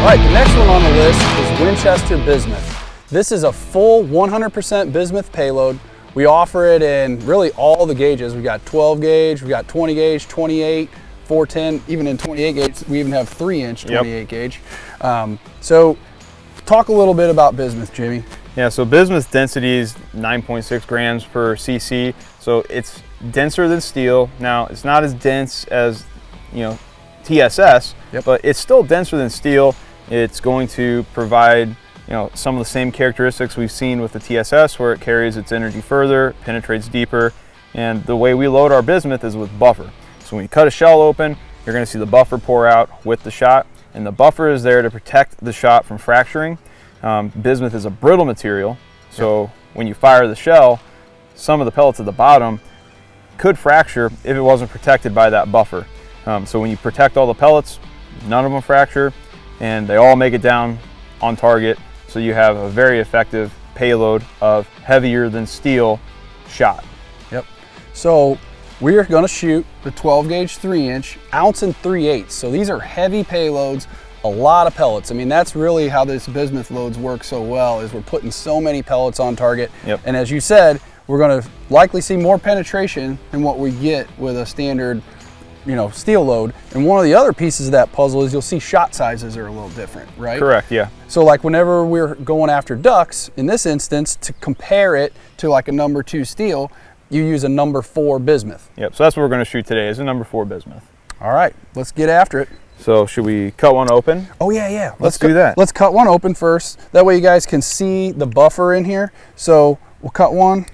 All right, the next one on the list is Winchester Bismuth. This is a full 100% bismuth payload. We offer it in really all the gauges. We got 12 gauge, we got 20 gauge, 28, 410, even in 28 gauge, we even have 3-inch 28 gauge. So talk a little bit about bismuth, Jimmy. Yeah, so bismuth density is 9.6 grams per cc. So it's denser than steel. Now, it's not as dense as, TSS, but it's still denser than steel. It's going to provide, some of the same characteristics we've seen with the TSS, where it carries its energy further, penetrates deeper, and the way we load our bismuth is with buffer. So when you cut a shell open, you're going to see the buffer pour out with the shot, and the buffer is there to protect the shot from fracturing. Bismuth is a brittle material, so when you fire the shell, some of the pellets at the bottom could fracture if it wasn't protected by that buffer. So when you protect all the pellets, none of them fracture, and they all make it down on target, so you have a very effective payload of heavier than steel shot. Yep. So we are going to shoot the 12 gauge 3-inch, ounce and 3/8. So these are heavy payloads, a lot of pellets. I mean, that's really how this bismuth loads work so well, is we're putting so many pellets on target. Yep. And as you said, we're going to likely see more penetration than what we get with a standard steel load. And one of the other pieces of that puzzle is you'll see shot sizes are a little different, right? Correct, yeah. So like whenever we're going after ducks, in this instance, to compare it to like a number 2 steel, you use a number 4 bismuth. Yep, so that's what we're going to shoot today, is a number 4 bismuth. All right, let's get after it. So should we cut one open? Oh yeah. Let's do that. Let's cut one open first. That way you guys can see the buffer in here. So we'll cut one.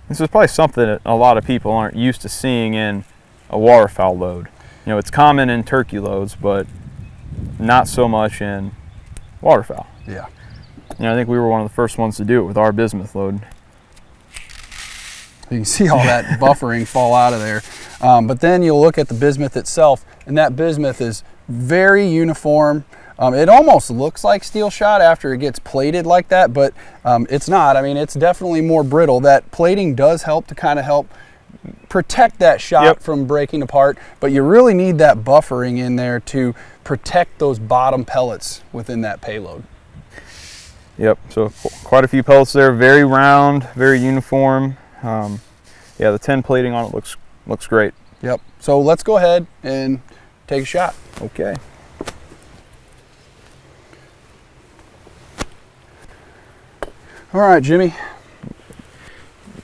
This is probably something that a lot of people aren't used to seeing in a waterfowl load. It's common in turkey loads, but not so much in waterfowl. Yeah. I think we were one of the first ones to do it with our bismuth load. You can see all that buffering fall out of there. But then you'll look at the bismuth itself, and that bismuth is very uniform. It almost looks like steel shot after it gets plated like that, but it's not. I mean, it's definitely more brittle. That plating does help to kind of help protect that shot from breaking apart, but you really need that buffering in there to protect those bottom pellets within that payload. Yep, so quite a few pellets there, very round, very uniform. Yeah, the 10 plating on it looks great. Yep, so let's go ahead and take a shot. Okay. All right, Jimmy.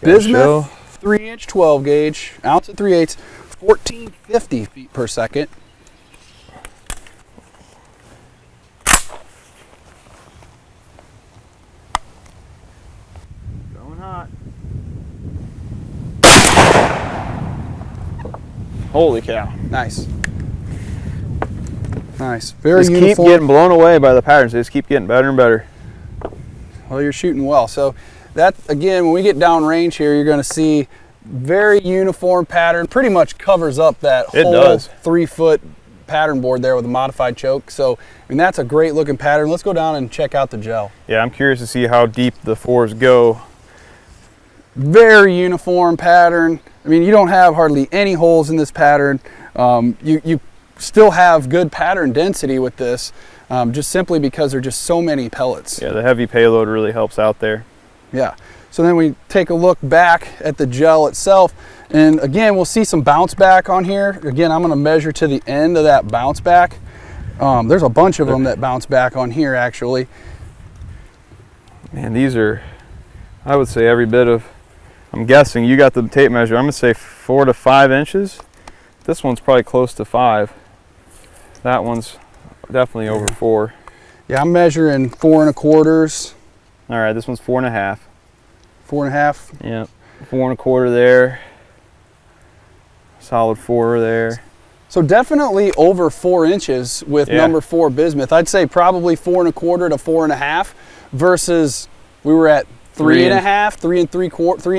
Bismuth, 3-inch 12 gauge, ounce and 3/8, 1450 feet per second. Going hot. Holy cow. Nice. Nice. Very just uniform. Keep getting blown away by the patterns. They just keep getting better and better. Well, you're shooting well. So that, again, when we get down range here, you're going to see very uniform pattern. Pretty much covers up that whole 3-foot pattern board there with a modified choke. So, I mean, that's a great looking pattern. Let's go down and check out the gel. Yeah, I'm curious to see how deep the 4s go. Very uniform pattern. I mean, you don't have hardly any holes in this pattern. You still have good pattern density with this, just simply because there are just so many pellets. Yeah, the heavy payload really helps out there. Yeah. So then we take a look back at the gel itself, and again, we'll see some bounce back on here. Again, I'm going to measure to the end of that bounce back. There's a bunch of them that bounce back on here, actually. Man, these are, I would say, every bit of, I'm guessing you got the tape measure. I'm going to say 4 to 5 inches. This one's probably close to 5. That one's definitely over 4. Yeah, I'm measuring 4 1/4. All right, this one's 4 1/2. 4 1/2. Yeah, 4 1/4 there. Solid 4 there. So definitely over 4 inches with number 4 bismuth. I'd say probably 4 1/4 to 4 1/2 versus we were at 3 1/2, 3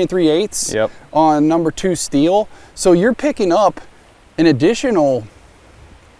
3/8 on number 2 steel. So you're picking up an additional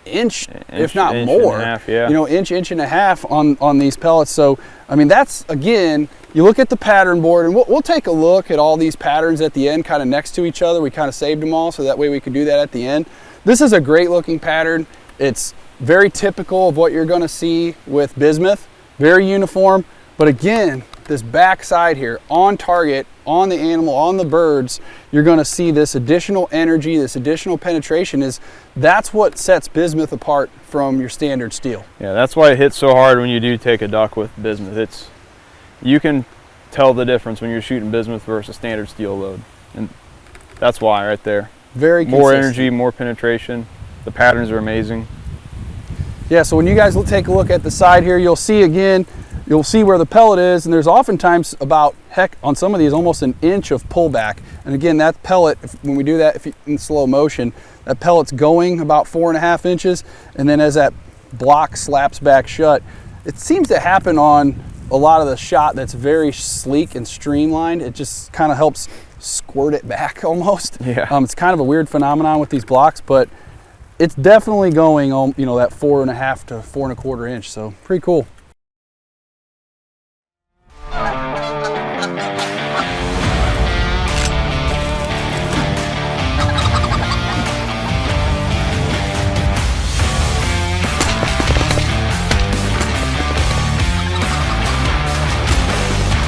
inch if not more. And a half, yeah. You know, inch and a half on these pellets. So, I mean, that's, again, you look at the pattern board, and we'll take a look at all these patterns at the end, kind of next to each other. We kind of saved them all, so that way we could do that at the end. This is a great looking pattern. It's very typical of what you're gonna see with bismuth, very uniform. But again, this back side here, on target, on the animal, on the birds, you're gonna see this additional energy, this additional penetration. That's what sets bismuth apart from your standard steel. Yeah, that's why it hits so hard when you do take a duck with bismuth. You can tell the difference when you're shooting bismuth versus standard steel load. And that's why right there. Very consistent. More energy, more penetration. The patterns are amazing. Yeah, so when you guys will take a look at the side here, you'll see where the pellet is, and there's oftentimes about, heck, on some of these, almost an inch of pullback. And again, that pellet, when we do that in slow motion, that pellet's going about 4.5 inches, and then as that block slaps back shut, it seems to happen on a lot of the shot that's very sleek and streamlined. It just kind of helps squirt it back almost. Yeah. It's kind of a weird phenomenon with these blocks, but it's definitely going on, you know, that 4.5 to 4.25 inch. So pretty cool.